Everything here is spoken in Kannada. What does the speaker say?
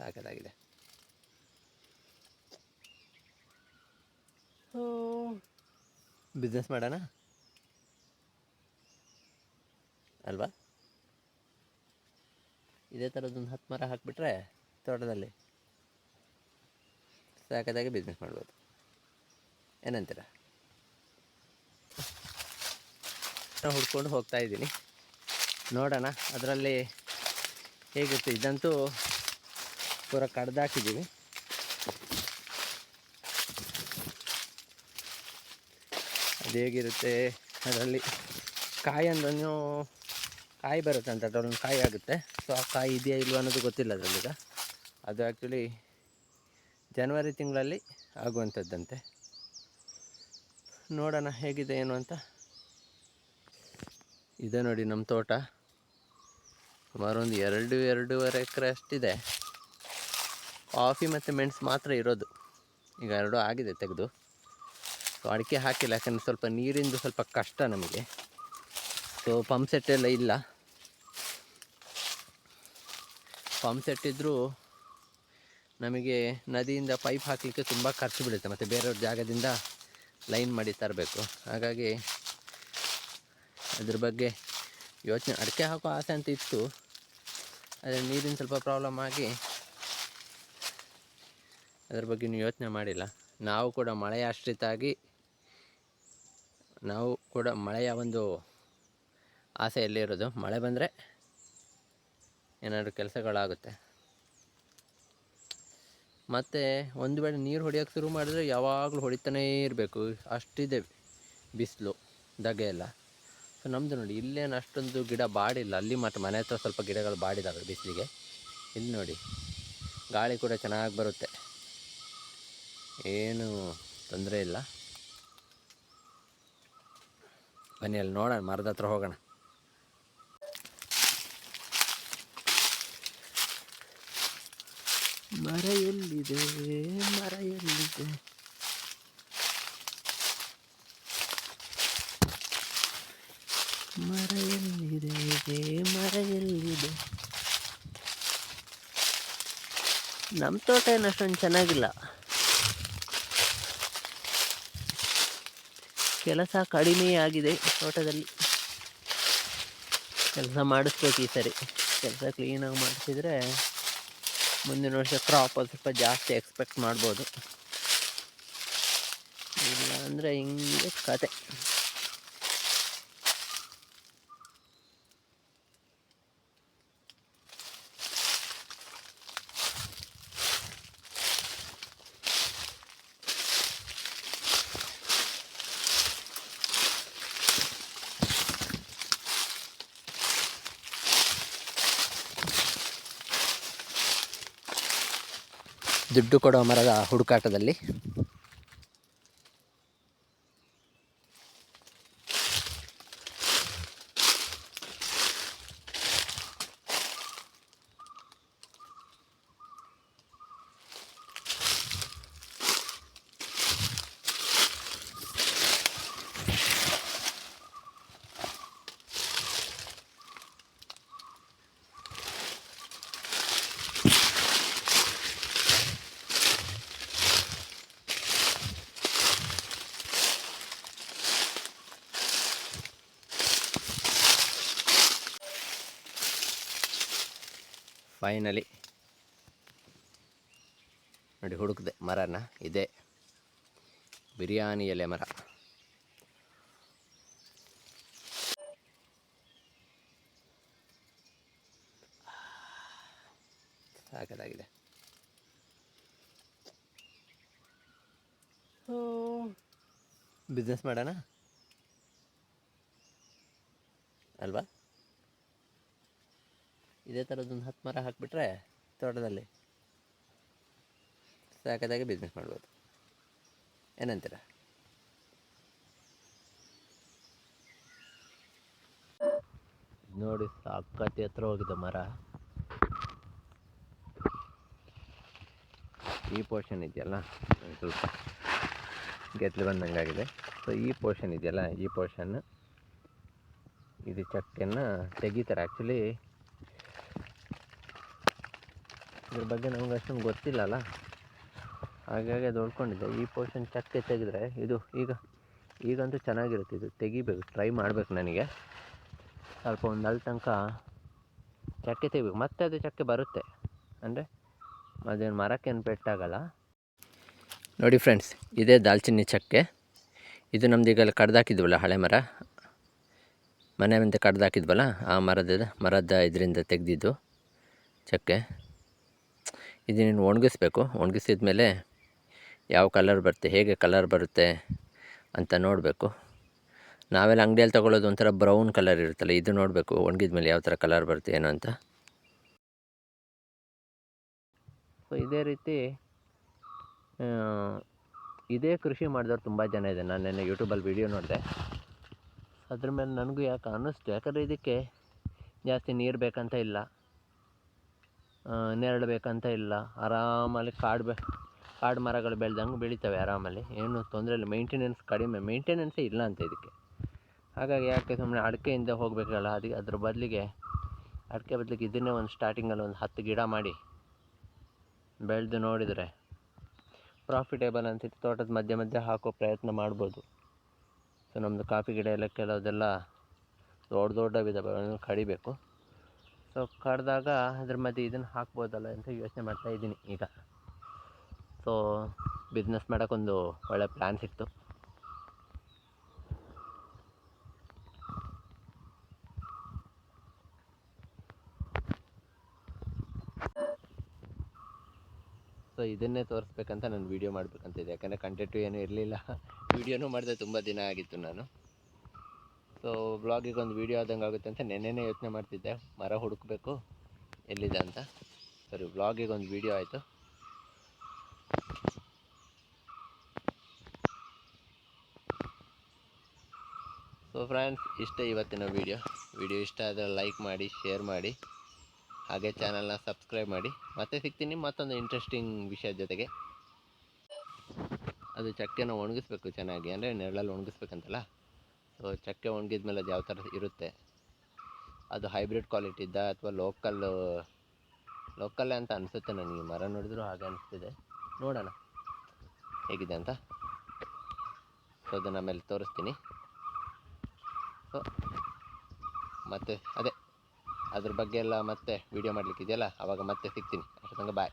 ಸಾಕಾಗಿದೆ. ಬಿಸ್ನೆಸ್ ಮಾಡೋಣ ಅಲ್ವಾ? ಇದೇ ಥರದ್ದೊಂದು 10 ಮರ ಹಾಕಿಬಿಟ್ರೆ ತೋಟದಲ್ಲಿ ಸಾಕಾದಾಗೆ ಬಿಸ್ನೆಸ್ ಮಾಡ್ಬೋದು. ಏನಂತೀರ? ನಾನು ಹುಡ್ಕೊಂಡು ಹೋಗ್ತಾ ಇದ್ದೀನಿ, ನೋಡೋಣ ಅದರಲ್ಲಿ ಹೇಗಿರುತ್ತೆ. ಇದಂತೂ ಪೂರ ಕಡ್ದಾಕಿದ್ದೀವಿ. ಅದು ಹೇಗಿರುತ್ತೆ ಅದರಲ್ಲಿ ಕಾಯಿ ಅಂದ್ರೂ ಕಾಯಿ ಬರುತ್ತೆ ಅಂತ, ಅದರಲ್ಲೊಂದು ಕಾಯಿ ಆಗುತ್ತೆ. ಸೊ ಆ ಕಾಯಿ ಇದೆಯಾ ಇಲ್ವ ಅನ್ನೋದು ಗೊತ್ತಿಲ್ಲ ಅದರಲ್ಲೀಗ. ಅದು ಆ್ಯಕ್ಚುಲಿ ಜನವರಿ ತಿಂಗಳಲ್ಲಿ ಆಗುವಂಥದ್ದಂತೆ. ನೋಡೋಣ ಹೇಗಿದೆ ಏನು ಅಂತ. ಇದೆ ನೋಡಿ ನಮ್ಮ ತೋಟ, ಸುಮಾರು ಒಂದು 2-2.5 ಎಕರೆ ಅಷ್ಟಿದೆ. ಕಾಫಿ ಮತ್ತು ಮೆಣಸು ಮಾತ್ರ ಇರೋದು. ಈಗ 2 ಆಗಿದೆ ತೆಗೆದು. ಸೊ ಅಡಿಕೆ ಹಾಕಿಲ್ಲ, ಯಾಕಂದರೆ ಸ್ವಲ್ಪ ನೀರಿಂದು ಸ್ವಲ್ಪ ಕಷ್ಟ ನಮಗೆ. ಸೊ ಪಂಪ್ ಸೆಟ್ ಎಲ್ಲ ಇಲ್ಲ. ಪಂಪ್ ಸೆಟ್ ಇದ್ದರೂ ನಮಗೆ ನದಿಯಿಂದ ಪೈಪ್ ಹಾಕಲಿಕ್ಕೆ ತುಂಬ ಖರ್ಚು ಬೀಳುತ್ತೆ, ಮತ್ತು ಬೇರೆಯವ್ರ ಜಾಗದಿಂದ ಲೈನ್ ಮಾಡಿ ತರಬೇಕು. ಹಾಗಾಗಿ ಅದ್ರ ಬಗ್ಗೆ ಯೋಚನೆ, ಅಡಿಕೆ ಹಾಕೋ ಆಸೆ ಅಂತ ಇತ್ತು, ಆದರೆ ನೀರಿನ ಸ್ವಲ್ಪ ಪ್ರಾಬ್ಲಮ್ ಆಗಿ ಅದ್ರ ಬಗ್ಗೆ ಇನ್ನೂ ಯೋಚನೆ ಮಾಡಿಲ್ಲ. ನಾವು ಕೂಡ ಮಳೆಯ ಆಶ್ರಿತಾಗಿ, ನಾವು ಕೂಡ ಮಳೆಯ ಒಂದು ಆಸೆಯಲ್ಲೇ ಇರೋದು. ಮಳೆ ಬಂದರೆ ಏನಾದರೂ ಕೆಲಸಗಳಾಗುತ್ತೆ. ಮತ್ತು ಒಂದು ವೇಳೆ ನೀರು ಹೊಡೆಯೋಕ್ಕೆ ಶುರು ಮಾಡಿದ್ರೆ ಯಾವಾಗಲೂ ಹೊಡಿತಾನೇ ಇರಬೇಕು, ಅಷ್ಟಿದೆ ಬಿಸಿಲು, ಧಗೆ ಎಲ್ಲ. ಸೊ ನಮ್ಮದು ನೋಡಿ ಇಲ್ಲೇನು ಅಷ್ಟೊಂದು ಗಿಡ ಬಾಡಿಲ್ಲ. ಅಲ್ಲಿ ಮತ್ತು ಮನೆ ಹತ್ರ ಸ್ವಲ್ಪ ಗಿಡಗಳು ಬಾಡಿದ್ದಾವೆ ಬಿಸಿಲಿಗೆ. ಇಲ್ಲಿ ನೋಡಿ ಗಾಳಿ ಕೂಡ ಚೆನ್ನಾಗಿ ಬರುತ್ತೆ, ಏನು ತೊಂದರೆ ಇಲ್ಲ. ಬನ್ನಿ ಅಲ್ಲಿ ನೋಡೋಣ, ಮರದ ಹತ್ರ ಹೋಗೋಣ. ಮರ ಎಲ್ಲಿದೆ, ಮರ ಎಲ್ಲಿದೆ? ಮರ ಎಲ್ಲಿದೆ, ಮರ ಎಲ್ಲಿದೆ? ನಮ್ಮ ತೋಟ ಏನು ಅಷ್ಟೊಂದು ಚೆನ್ನಾಗಿಲ್ಲ, ಕೆಲಸ ಕಡಿಮೆ ಆಗಿದೆ ತೋಟದಲ್ಲಿ. ಕೆಲಸ ಮಾಡಿಸ್ಬೇಕು ಈ ಸರಿ. ಕೆಲಸ ಕ್ಲೀನಾಗಿ ಮಾಡಿಸಿದ್ರೆ ಮುಂದಿನ ವರ್ಷ ಕ್ರಾಪ್ ಸ್ವಲ್ಪ ಜಾಸ್ತಿ ಎಕ್ಸ್ಪೆಕ್ಟ್ ಮಾಡ್ಬೋದು. ಇಲ್ಲ ಅಂದರೆ ಹಿಂಗೆ ಕತೆ. ದುಡ್ಡು ಕೊಡೋ ಮರದ ಹುಡುಕಾಟದಲ್ಲಿ ಫೈನಲಿ ನೋಡಿ ಹುಡುಕಿದೆ ಮರನ. ಇದೆ ಬಿರಿಯಾನಿ ಎಲೆ ಮರ. ಸಾಕಾಗಿದೆ. ಬಿಸ್ನೆಸ್ ಮಾಡೋಣ ಅಲ್ವಾ? ಇದೇ ಥರದ್ದೊಂದು 10 ಮರ ಹಾಕಿಬಿಟ್ರೆ ತೋಟದಲ್ಲಿ ಸಾಕಾದಾಗೆ ಬಿಸ್ನೆಸ್ ಮಾಡ್ಬೋದು. ಏನಂತೀರ? ನೋಡಿ ಸಾಕತ್ತಿ ಹತ್ರ ಹೋಗಿದೆ ಮರ. ಈ ಪೋರ್ಷನ್ ಇದೆಯಲ್ಲ ಸ್ವಲ್ಪ ಗೆದ್ಲು ಬಂದಂಗಾಗಿದೆ. ಸೊ ಈ ಪೋರ್ಷನ್ ಇದೆಯಲ್ಲ, ಈ ಪೋರ್ಷನ್ ಇದು ಚಕ್ಕೆಯನ್ನು ತೆಗಿತಾರೆ. ಆ್ಯಕ್ಚುಲಿ ಇದ್ರ ಬಗ್ಗೆ ನಮ್ಗೆ ಅಷ್ಟೊಂದು ಗೊತ್ತಿಲ್ಲಲ್ಲ, ಹಾಗಾಗಿ ಅದು ಉಳ್ಕೊಂಡಿದ್ದೆ. ಈ ಪೋರ್ಷನ್ ಚಕ್ಕೆ ತೆಗೆದ್ರೆ ಇದು ಈಗಂತೂ ಚೆನ್ನಾಗಿರುತ್ತೆ. ಇದು ತೆಗಿಬೇಕು, ಟ್ರೈ ಮಾಡಬೇಕು ನನಗೆ. ಸ್ವಲ್ಪ ಒಂದು ಅಲ್ಲಿ ತನಕ ಚಕ್ಕೆ ತೆಗಿಬೇಕು, ಮತ್ತೆ ಅದು ಚಕ್ಕೆ ಬರುತ್ತೆ. ಅಂದರೆ ಅದೇನು ಮರಕ್ಕೇನು ಪೆಟ್ಟಾಗಲ್ಲ. ನೋಡಿ ಫ್ರೆಂಡ್ಸ್, ಇದೇ ದಾಲ್ಚಿನ್ನಿ ಚಕ್ಕೆ. ಇದು ನಮ್ದು ಈಗೆಲ್ಲ ಕಡ್ದಾಕಿದ್ವಲ್ಲ, ಹಳೆ ಮರ, ಮನೆ ಮುಂದೆ ಕಡ್ದಾಕಿದ್ವಲ್ಲ, ಆ ಮರದ ಇದರಿಂದ ತೆಗೆದಿದ್ದು ಚಕ್ಕೆ. ಇದನ್ನು ಒಣಗಿಸ್ಬೇಕು. ಒಣಗಿಸಿದ ಮೇಲೆ ಯಾವ ಕಲರ್ ಬರುತ್ತೆ, ಹೇಗೆ ಕಲರ್ ಬರುತ್ತೆ ಅಂತ ನೋಡಬೇಕು. ನಾವೆಲ್ಲ ಅಂಗಡಿಯಲ್ಲಿ ತೊಗೊಳ್ಳೋದು ಒಂಥರ ಬ್ರೌನ್ ಕಲರ್ ಇರುತ್ತಲ್ಲ, ಇದು ನೋಡಬೇಕು ಒಣಗಿದ ಮೇಲೆ ಯಾವ ಥರ ಕಲರ್ ಬರುತ್ತೆ ಏನೋ ಅಂತ. ಸೊ ಇದೇ ರೀತಿ ಇದೇ ಕೃಷಿ ಮಾಡಿದವ್ರು ತುಂಬ ಜನ ಇದೆ. ನಾನು ನೆನ್ನೆ ಯೂಟ್ಯೂಬಲ್ಲಿ ವೀಡಿಯೋ ನೋಡಿದೆ, ಅದ್ರ ಮೇಲೆ ನನಗೂ ಯಾಕೆ ಅನ್ನಿಸ್ತು. ಯಾಕಂದರೆ ಇದಕ್ಕೆ ಜಾಸ್ತಿ ನೀರು ಬೇಕಂತ ಇಲ್ಲ, ನೆರಳು ಬೇಕಂತ ಇಲ್ಲ, ಆರಾಮಲ್ಲಿ ಕಾಡು ಮರಗಳು ಬೆಳೆದಂಗೆ ಬೆಳಿತವೆ ಆರಾಮಲ್ಲಿ, ಏನು ತೊಂದರೆ ಇಲ್ಲ. ಮೇಂಟೆನೆನ್ಸೇ ಇಲ್ಲ ಅಂತ ಇದಕ್ಕೆ. ಹಾಗಾಗಿ ಯಾಕೆ ಸುಮ್ಮನೆ ಅಡಿಕೆಯಿಂದ ಹೋಗಬೇಕಲ್ಲ, ಅದ್ರ ಬದಲಿಗೆ ಅಡಿಕೆ ಬದಲಿಗೆ ಇದನ್ನೇ ಒಂದು ಸ್ಟಾರ್ಟಿಂಗಲ್ಲಿ ಒಂದು 10 ಗಿಡ ಮಾಡಿ ಬೆಳೆದು ನೋಡಿದರೆ ಪ್ರಾಫಿಟೇಬಲ್ ಅಂತಿತ್ತು. ತೋಟದ ಮಧ್ಯೆ ಹಾಕೋ ಪ್ರಯತ್ನ ಮಾಡ್ಬೋದು. ಸೊ ನಮ್ಮದು ಕಾಫಿ ಗಿಡ ಎಲ್ಲ ಕೆಲವುದೆಲ್ಲ ದೊಡ್ಡವಿದ್ದಾವೆ, ಕಡಿಬೇಕು. ಸೊ ಕಡ್ದಾಗ ಅದ್ರ ಮಧ್ಯೆ ಇದನ್ನು ಹಾಕ್ಬೋದಲ್ಲ ಅಂತ ಯೋಚನೆ ಮಾಡ್ತಾಯಿದ್ದೀನಿ ಈಗ. ಸೊ ಬಿಸ್ನೆಸ್ ಮಾಡೋಕ್ಕೊಂದು ಒಳ್ಳೆ ಪ್ಲ್ಯಾನ್ ಸಿಕ್ತು. ಸೊ ಇದನ್ನೇ ತೋರಿಸ್ಬೇಕಂತ ನಾನು ವೀಡಿಯೋ ಮಾಡಬೇಕಂತಿದ್ದೆ. ಯಾಕಂದರೆ ಕಂಟೆಂಟು ಏನೂ ಇರಲಿಲ್ಲ, ವೀಡಿಯೋನೂ ಮಾಡಿದೆ ತುಂಬ ದಿನ ಆಗಿತ್ತು ನಾನು. ಸೊ ಬ್ಲಾಗಿಗೆ ಒಂದು ವೀಡಿಯೋ ಆದಂಗೆ ಆಗುತ್ತೆ ಅಂತ ನೆನ್ನೆನೇ ಯೋಚನೆ ಮಾಡ್ತಿದ್ದೆ, ಮರ ಹುಡುಕಬೇಕು ಎಲ್ಲಿದೆ ಅಂತ. ಸರಿ, ಬ್ಲಾಗಿಗೆ ಒಂದು ವೀಡಿಯೋ ಆಯಿತು. ಸೊ ಫ್ರೆಂಡ್ಸ್, ಇಷ್ಟೇ ಇವತ್ತಿನ ವೀಡಿಯೋ ಇಷ್ಟ ಆದರೆ ಲೈಕ್ ಮಾಡಿ, ಶೇರ್ ಮಾಡಿ, ಹಾಗೆ ಚಾನಲ್ನ ಸಬ್ಸ್ಕ್ರೈಬ್ ಮಾಡಿ. ಮತ್ತೆ ಸಿಗ್ತೀನಿ ಮತ್ತೊಂದು ಇಂಟ್ರೆಸ್ಟಿಂಗ್ ವಿಷಯದ ಜೊತೆಗೆ. ಅದು ಚಕ್ಕೆನ ಒಣಗಿಸ್ಬೇಕು ಚೆನ್ನಾಗಿ, ಅಂದರೆ ನೆರಳಲ್ಲಿ ಒಣಗಿಸ್ಬೇಕಂತಲ್ಲ. ಸೊ ಚಕ್ಕೆ ಒಣಗಿದ ಮೇಲೆ ಅದು ಯಾವ ಥರ ಇರುತ್ತೆ, ಅದು ಹೈಬ್ರಿಡ್ ಕ್ವಾಲಿಟಿ ಇದ್ದ ಅಥವಾ ಲೋಕಲ್ಲೇ ಅಂತ ಅನಿಸುತ್ತೆ ನನಗೆ. ಮರ ನೋಡಿದ್ರು ಹಾಗೆ ಅನಿಸ್ತಿದೆ, ನೋಡೋಣ ಹೇಗಿದೆ ಅಂತ. ಸೊ ಅದನ್ನು ಆಮೇಲೆ ತೋರಿಸ್ತೀನಿ. ಸೊ ಮತ್ತು ಅದ್ರ ಬಗ್ಗೆ ಎಲ್ಲ ಮತ್ತೆ ವೀಡಿಯೋ ಮಾಡಲಿಕ್ಕಿದೆಯಲ್ಲ, ಆವಾಗ ಮತ್ತೆ ಸಿಗ್ತೀನಿ. ಅಷ್ಟೊತ್ತಂಗೆ ಬಾಯ್.